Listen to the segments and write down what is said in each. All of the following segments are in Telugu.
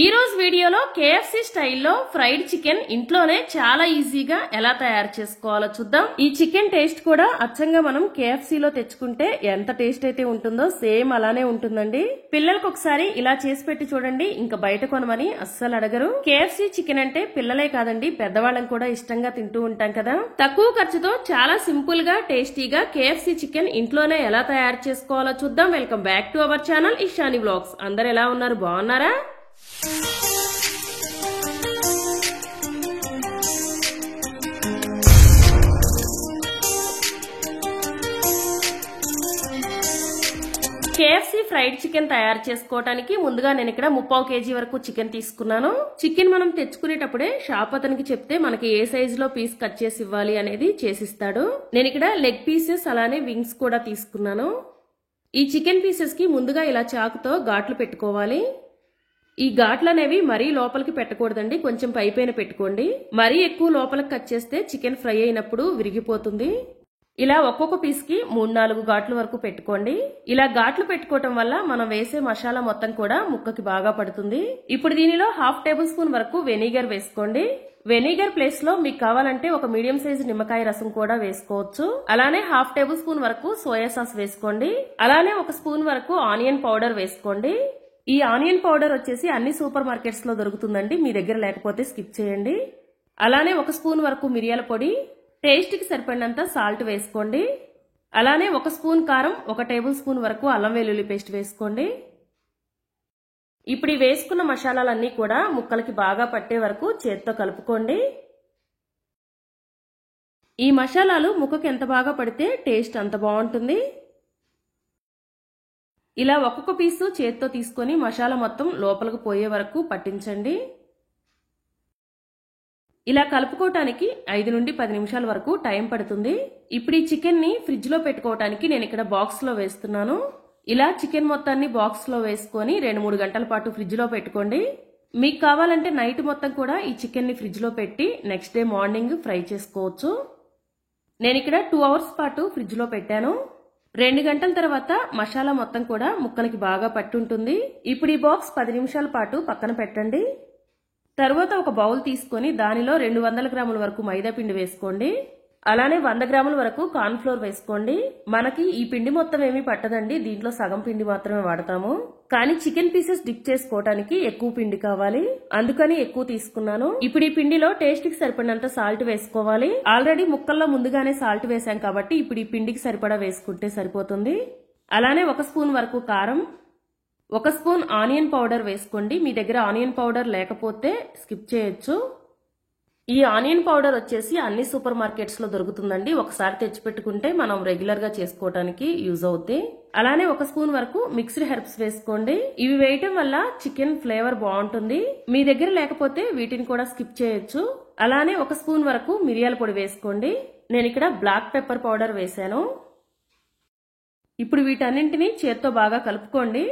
ఈ రోజు వీడియోలో KFC స్టైల్లో ఫ్రైడ్ చికెన్ ఇంట్లోనే చాలా ఈజీగా ఎలా తయారు చేసుకోవాలో చూద్దాం. ఈ చికెన్ టేస్ట్ కూడా అచ్చంగా మనం KFC లో తెచ్చుకుంటే ఎంత టేస్ట్ అయితే ఉంటుందో సేమ్ అలానే ఉంటుందండి. పిల్లలకు ఒకసారి ఇలా చేసి పెట్టి చూడండి, ఇంకా బయట కొనమని అస్సలు అడగరు. KFC చికెన్ అంటే పిల్లలే కాదండి, పెద్దవాళ్ళం కూడా ఇష్టంగా తింటూ ఉంటాం కదా. తక్కువ ఖర్చుతో చాలా సింపుల్ గా టేస్టీగా KFC చికెన్ ఇంట్లోనే ఎలా తయారు చేసుకోవాలో చూద్దాం. Welcome back to our channel Ishani vlogs. అందరు ఎలా ఉన్నారు, బాగున్నారా? KFC ఫ్రైడ్ చికెన్ తయారు చేసుకోవడానికి ముందుగా నేను ఇక్కడ 3/4 kg వరకు చికెన్ తీసుకున్నాను. చికెన్ మనం తెచ్చుకునేటప్పుడే షాప్ అతనికి చెప్తే మనకి ఏ సైజ్ లో పీస్ కట్ చేసి ఇవ్వాలి అనేది చేసిస్తాడు. నేను ఇక్కడ లెగ్ పీసెస్ అలానే వింగ్స్ కూడా తీసుకున్నాను. ఈ చికెన్ పీసెస్ కి ముందుగా ఇలా చాకుతో ఘాట్లు పెట్టుకోవాలి. ఈ ఘాట్లు అనేవి మరీ లోపలికి పెట్టకూడదండి, కొంచెం పైపైన పెట్టుకోండి. మరీ ఎక్కువ లోపలికి కట్ చేస్తే చికెన్ ఫ్రై అయినప్పుడు విరిగిపోతుంది. ఇలా ఒక్కొక్క పీస్ కి 3-4 ఘాట్ల వరకు పెట్టుకోండి. ఇలా ఘాట్లు పెట్టుకోవటం వల్ల మనం వేసే మసాలా మొత్తం కూడా ముక్కకి బాగా పడుతుంది. ఇప్పుడు దీనిలో 1/2 టేబుల్ స్పూన్ వరకు వెనిగర్ వేసుకోండి. వెనిగర్ ప్లేస్ లో మీకు కావాలంటే ఒక మీడియం సైజు నిమ్మకాయ రసం కూడా వేసుకోవచ్చు. అలానే 1/2 టేబుల్ స్పూన్ వరకు సోయా సాస్ వేసుకోండి. అలానే 1 స్పూన్ వరకు ఆనియన్ పౌడర్ వేసుకోండి. ఈ ఆనియన్ పౌడర్ వచ్చేసి అన్ని సూపర్ మార్కెట్స్ లో దొరుకుతుందండి, మీ దగ్గర లేకపోతే స్కిప్ చేయండి. అలానే 1 స్పూన్ వరకు మిరియాల పొడి, టేస్ట్ కి సరిపడినంత సాల్ట్ వేసుకోండి. అలానే 1 స్పూన్ కారం, 1 టేబుల్ స్పూన్ వరకు అల్లం వెల్లుల్లి పేస్ట్ వేసుకోండి. ఇప్పుడు ఈ వేసుకున్న మసాలాలన్నీ కూడా ముక్కలకి బాగా పట్టే వరకు చేత్తో కలుపుకోండి. ఈ మసాలాలు ముక్కకి ఎంత బాగా పడితే టేస్ట్ అంత బాగుంటుంది. ఇలా ఒక్కొక్క పీసు చేత్తో తీసుకొని మసాలా మొత్తం లోపలికి పోయే వరకు పట్టించండి. ఇలా కలుపుకోవటానికి 5 నుండి 10 నిమిషాల వరకు టైం పడుతుంది. ఇప్పుడు ఈ చికెన్ ని ఫ్రిడ్జ్ లో పెట్టుకోవటానికి నేను ఇక్కడ బాక్స్ లో వేస్తున్నాను. ఇలా చికెన్ మొత్తాన్ని బాక్స్ లో వేసుకొని 2-3 గంటల పాటు ఫ్రిడ్జ్ లో పెట్టుకోండి. మీకు కావాలంటే నైట్ మొత్తం కూడా ఈ చికెన్ ని ఫ్రిడ్జ్ లో పెట్టి నెక్స్ట్ డే మార్నింగ్ ఫ్రై చేసుకోవచ్చు. నేను ఇక్కడ 2 అవర్స్ పాటు ఫ్రిడ్జ్ లో పెట్టాను. 2 గంటల తర్వాత మసాలా మొత్తం కూడా ముక్కలకి బాగా పట్టుంటుంది. ఇప్పుడు ఈ బాక్స్ 10 నిమిషాల పాటు పక్కన పెట్టండి. తర్వాత ఒక బౌల్ తీసుకొని దానిలో 200 గ్రాముల వరకు మైదా పిండి వేసుకోండి. అలానే 100 గ్రాముల వరకు కార్న్ ఫ్లోర్ వేసుకోండి. మనకి ఈ పిండి మొత్తం ఏమీ పట్టదండి, దీంట్లో సగం పిండి మాత్రమే వాడతాము. కానీ చికెన్ పీసెస్ డిప్ చేసుకోవడానికి ఎక్కువ పిండి కావాలి, అందుకని ఎక్కువ తీసుకున్నాను. ఇప్పుడు ఈ పిండిలో టేస్ట్ కి సరిపడినంత సాల్ట్ వేసుకోవాలి. ఆల్రెడీ ముక్కల్లో ముందుగానే సాల్ట్ వేసాం కాబట్టి ఇప్పుడు ఈ పిండికి సరిపడా వేసుకుంటే సరిపోతుంది. అలానే 1 స్పూన్ వరకు కారం, 1 స్పూన్ ఆనియన్ పౌడర్ వేసుకోండి. మీ దగ్గర ఆనియన్ పౌడర్ లేకపోతే స్కిప్ చేయొచ్చు. ఈ ఆనియన్ పౌడర్ వచ్చేసి అన్ని సూపర్ మార్కెట్స్ లో దొరుకుతుందండి, ఒకసారి తెచ్చిపెట్టుకుంటే మనం రెగ్యులర్ గా చేసుకోవడానికి యూజ్ అవుతాయి. అలానే 1 స్పూన్ వరకు మిక్స్డ్ హెర్బ్స్ వేసుకోండి. ఇవి వేయటం వల్ల చికెన్ ఫ్లేవర్ బాగుంటుంది. మీ దగ్గర లేకపోతే వీటిని కూడా స్కిప్ చేయొచ్చు. అలానే 1 స్పూన్ వరకు మిరియాల పొడి వేసుకోండి. నేను ఇక్కడ బ్లాక్ పెప్పర్ పౌడర్ వేసాను. ఇప్పుడు వీటన్నింటినీ చేత్తో బాగా కలుపుకోండి.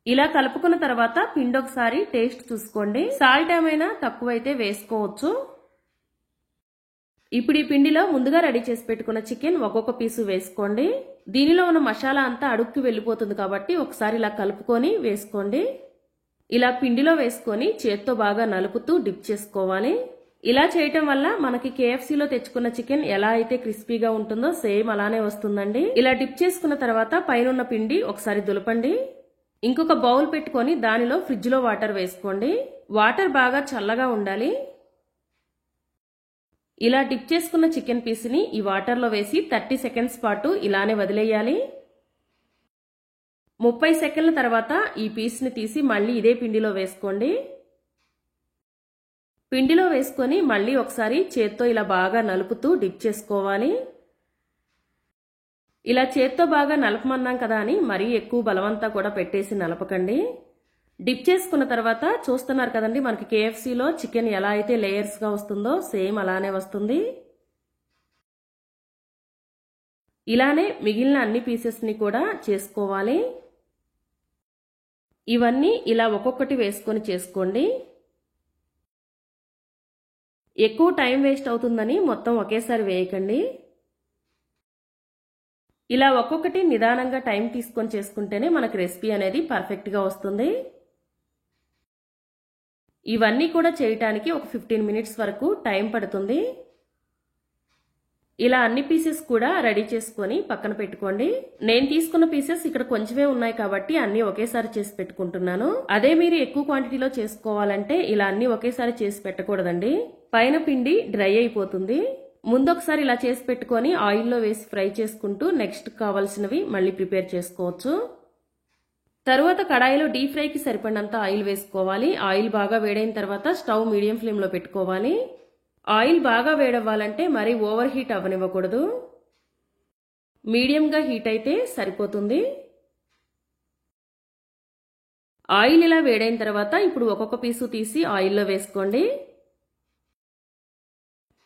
ఇలా కలుపుకున్న తర్వాత పిండి ఒకసారి టేస్ట్ చూసుకోండి, సాల్ట్ ఏమైనా తక్కువైతే వేసుకోవచ్చు. ఇప్పుడు ఈ పిండిలో ముందుగా రెడీ చేసి పెట్టుకున్న చికెన్ ఒక్కొక్క పీసు వేసుకోండి. దీనిలో ఉన్న మసాలా అంతా అడుక్కి వెళ్ళిపోతుంది కాబట్టి ఒకసారి ఇలా కలుపుకొని వేసుకోండి. ఇలా పిండిలో వేసుకొని చేత్తో బాగా నలుపుతూ డిప్ చేసుకోవాలి. ఇలా చేయటం వల్ల మనకి KFCలో తెచ్చుకున్న చికెన్ ఎలా అయితే క్రిస్పీగా ఉంటుందో సేమ్ అలానే వస్తుందండి. ఇలా డిప్ చేసుకున్న తర్వాత పైన పిండి ఒకసారి దులపండి. ఇంకొక బౌల్ పెట్టుకొని దానిలో ఫ్రిడ్జ్ లో వాటర్ వేసుకోండి. వాటర్ బాగా చల్లగా ఉండాలి. ఇలా డిప్ చేసుకున్న చికెన్ పీస్ ని ఈ వాటర్ లో వేసి 30 సెకండ్స్ పాటు ఇలానే వదిలేయాలి. 30 సెకండ్ల తర్వాత ఈ పీస్ ని తీసి మళ్ళీ ఇదే పిండిలో వేసుకోండి. పిండిలో వేసుకొని మళ్ళీ ఒకసారి చేత్తో ఇలా బాగా నలుపుతూ డిప్ చేసుకోవాలి. ఇలా చేత్తో బాగా నలపమన్నాం కదా అని మరీ ఎక్కువ బలవంతా కూడా పెట్టేసి నలపకండి. డిప్ చేసుకున్న తర్వాత చూస్తున్నారు కదండి, మనకి KFCలో చికెన్ ఎలా అయితే లేయర్స్ గా వస్తుందో సేమ్ అలానే వస్తుంది. ఇలానే మిగిలిన అన్ని పీసెస్ ని కూడా చేసుకోవాలి. ఇవన్నీ ఇలా ఒక్కొక్కటి వేసుకొని చేసుకోండి. ఎక్కువ టైం వేస్ట్ అవుతుందని మొత్తం ఒకేసారి వేయకండి. ఇలా ఒక్కొక్కటి నిదానంగా టైం తీసుకొని చేసుకుంటేనే మనకి రెసిపీ అనేది పర్ఫెక్ట్ గా వస్తుంది. ఇవన్నీ కూడా చేయటానికి ఒక 15 మినిట్స్ వరకు టైం పడుతుంది. ఇలా అన్ని పీసెస్ కూడా రెడీ చేసుకొని పక్కన పెట్టుకోండి. నేను తీసుకున్న పీసెస్ ఇక్కడ కొంచెమే ఉన్నాయి కాబట్టి అన్ని ఒకేసారి చేసి పెట్టుకుంటున్నాను. అదే మీరు ఎక్కువ క్వాంటిటీలో చేసుకోవాలంటే ఇలా అన్ని ఒకేసారి చేసి పెట్టకూడదండి. పైన పిండి డ్రై అయిపోతుంది. ముందొకసారి ఇలా చేసి పెట్టుకొని ఆయిల్లో వేసి ఫ్రై చేసుకుంటూ నెక్స్ట్ కావాల్సినవి మళ్ళీ ప్రిపేర్ చేసుకోవచ్చు. తరువాత కడాయిలో డీప్ ఫ్రైకి సరిపడినంత ఆయిల్ వేసుకోవాలి. ఆయిల్ బాగా వేడైన తర్వాత స్టవ్ మీడియం ఫ్లేమ్ లో పెట్టుకోవాలి. ఆయిల్ బాగా వేడవ్వాలంటే మరీ ఓవర్ హీట్ అవ్వనివ్వకూడదు. మీడియంగా హీట్ అయితే సరిపోతుంది. ఆయిల్ ఇలా వేడైన తర్వాత ఇప్పుడు ఒక్కొక్క పీసు తీసి ఆయిల్లో వేసుకోండి.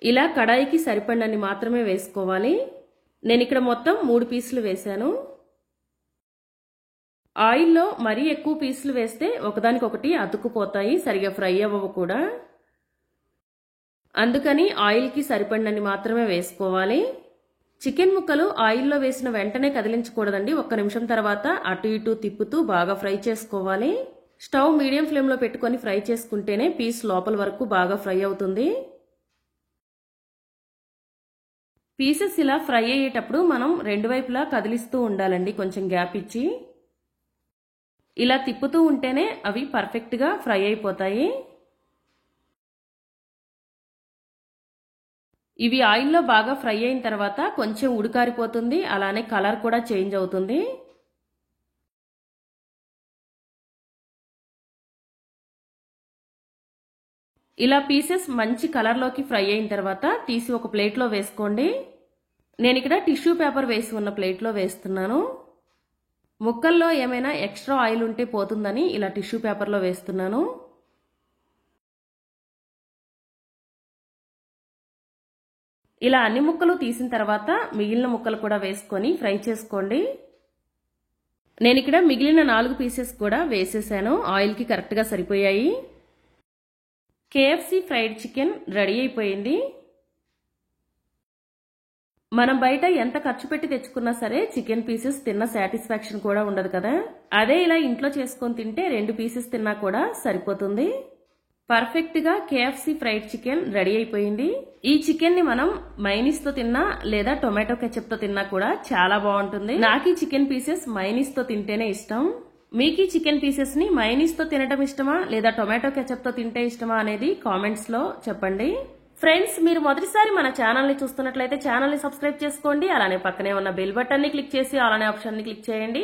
ఇలా కడాయికి సరిపడినన్ని మాత్రమే వేసుకోవాలి. నేను ఇక్కడ మొత్తం 3 పీసులు వేశాను. ఆయిల్లో మరీ ఎక్కువ పీసులు వేస్తే ఒకదానికొకటి అతుక్కుపోతాయి, సరిగా ఫ్రై అవ్వవు కూడా. అందుకని ఆయిల్కి సరిపడినన్ని మాత్రమే వేసుకోవాలి. చికెన్ ముక్కలు ఆయిల్లో వేసిన వెంటనే కదిలించకూడదండి. 1 నిమిషం తర్వాత అటు ఇటు తిప్పుతూ బాగా ఫ్రై చేసుకోవాలి. స్టవ్ మీడియం ఫ్లేమ్లో పెట్టుకొని ఫ్రై చేసుకుంటేనే పీస్ లోపల వరకు బాగా ఫ్రై అవుతుంది. పీసెస్ ఇలా ఫ్రై అయ్యేటప్పుడు మనం 2 వైపులా కదిలిస్తూ ఉండాలండి, కొంచెం గ్యాప్ ఇచ్చి. ఇలా తిప్పుతూ ఉంటేనే అవి పర్ఫెక్ట్గా ఫ్రై అయిపోతాయి. ఇవి ఆయిల్లో బాగా ఫ్రై అయిన తర్వాత కొంచెం ఉడికారిపోతుంది, అలానే కలర్ కూడా చేంజ్ అవుతుంది. ఇలా పీసెస్ మంచి కలర్లోకి ఫ్రై అయిన తర్వాత తీసి ఒక ప్లేట్లో వేసుకోండి. నేను ఇక్కడ టిష్యూ పేపర్ వేసి ఉన్న ప్లేట్లో వేస్తున్నాను. ముక్కల్లో ఏమైనా ఎక్స్ట్రా ఆయిల్ ఉంటే పోతుందని ఇలా టిష్యూ పేపర్లో వేస్తున్నాను. ఇలా అన్ని ముక్కలు తీసిన తర్వాత మిగిలిన ముక్కలు కూడా వేసుకొని ఫ్రై చేసుకోండి. నేను ఇక్కడ మిగిలిన 4 పీసెస్ కూడా వేసేసాను. ఆయిల్కి కరెక్ట్గా సరిపోయాయి. KFC ఫ్రైడ్ చికెన్ రెడీ అయిపోయింది. మనం బయట ఎంత ఖర్చు పెట్టి తెచ్చుకున్నా సరే చికెన్ పీసెస్ తిన్న సాటిస్ఫాక్షన్ కూడా ఉండదు కదా. అదే ఇలా ఇంట్లో చేసుకొని తింటే 2 పీసెస్ తిన్నా కూడా సరిపోతుంది. పర్ఫెక్ట్ గా KFC ఫ్రైడ్ చికెన్ రెడీ అయిపోయింది. ఈ చికెన్ ని మనం మైనీస్ తో తిన్నా లేదా టొమాటో కెచప్ తో తిన్నా కూడా చాలా బాగుంటుంది. నాకు ఈ చికెన్ పీసెస్ మైనీస్ తో తింటేనే ఇష్టం. మీకు ఈ చికెన్ పీసెస్ ని మైనీస్ తో తినడం ఇష్టమా లేదా టొమాటో కెచప్ తో తింటే ఇష్టమా అనేది కామెంట్స్ లో చెప్పండి. ఫ్రెండ్స్, మీరు మొదటిసారి మన ఛానల్ ని చూస్తున్నట్లయితే ఛానల్ ని సబ్స్క్రైబ్ చేసుకోండి. అలానే పక్కనే ఉన్న బెల్ బటన్ ని క్లిక్ చేసి అలానే ఆప్షన్ ని క్లిక్ చేయండి.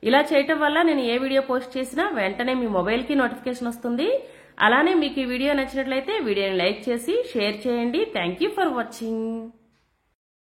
ఇలా చేయటం వల్ల నేను ఏ వీడియో పోస్ట్ చేసినా వెంటనే మీ మొబైల్ కి నోటిఫికేషన్ వస్తుంది. అలానే మీకు ఈ వీడియో నచ్చినట్లయితే వీడియోని లైక్ చేసి షేర్ చేయండి. Thank you for watching.